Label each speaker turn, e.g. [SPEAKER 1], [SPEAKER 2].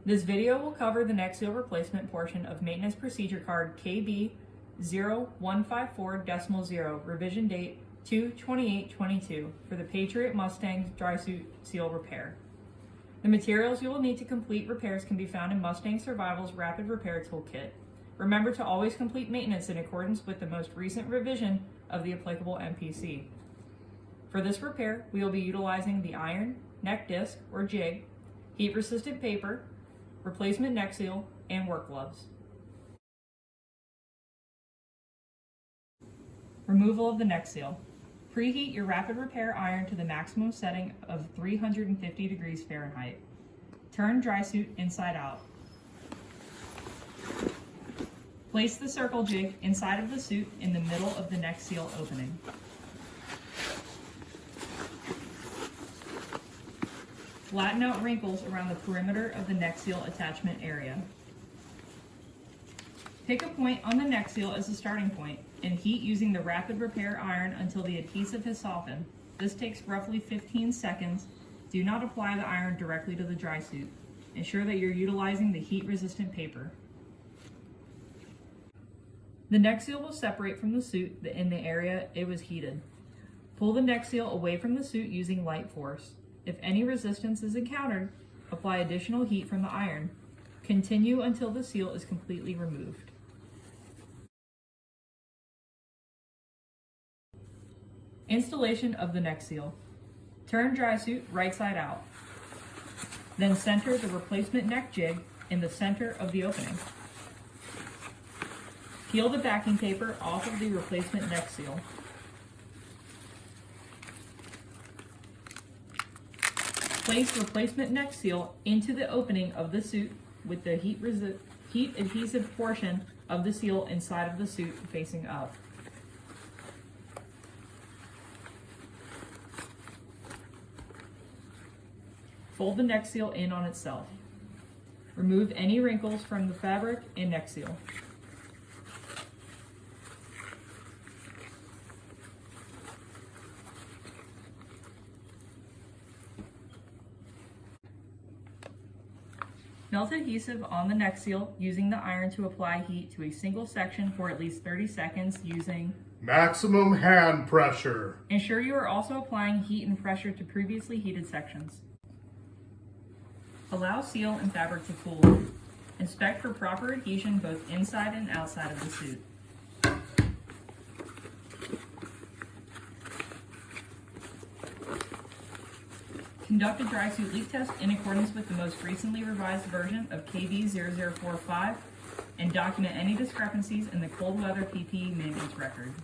[SPEAKER 1] This video will cover the neck seal replacement portion of Maintenance Procedure Card KB0154.0, revision date 2/28/22 for the Patriot Mustang dry suit seal repair. The materials you will need to complete repairs can be found in Mustang Survival's Rapid Repair Toolkit. Remember to always complete maintenance in accordance with the most recent revision of the applicable MPC. For this repair, we will be utilizing the iron, neck disc or jig, heat-resistant paper, replacement neck seal, and work gloves. Removal of the neck seal. Preheat your rapid repair iron to the maximum setting of 350 degrees Fahrenheit. Turn dry suit inside out. Place the circle jig inside of the suit in the middle of the neck seal opening. Flatten out wrinkles around the perimeter of the neck seal attachment area. Pick a point on the neck seal as a starting point and heat using the rapid repair iron until the adhesive has softened. This takes roughly 15 seconds. Do not apply the iron directly to the dry suit. Ensure that you're utilizing the heat-resistant paper. The neck seal will separate from the suit in the area it was heated. Pull the neck seal away from the suit using light force. If any resistance is encountered, apply additional heat from the iron. Continue until the seal is completely removed. Installation of the neck seal. Turn dry suit right side out. Then center the replacement neck jig in the center of the opening. Peel the backing paper off of the replacement neck seal. Place replacement neck seal into the opening of the suit with the heat adhesive portion of the seal inside of the suit facing up. Fold the neck seal in on itself. Remove any wrinkles from the fabric and neck seal. Melt adhesive on the neck seal using the iron to apply heat to a single section for at least 30 seconds using
[SPEAKER 2] maximum hand pressure.
[SPEAKER 1] Ensure you are also applying heat and pressure to previously heated sections. Allow seal and fabric to cool. Inspect for proper adhesion both inside and outside of the suit. Conduct a dry suit leak test in accordance with the most recently revised version of KB0045 and document any discrepancies in the cold weather PPE maintenance record.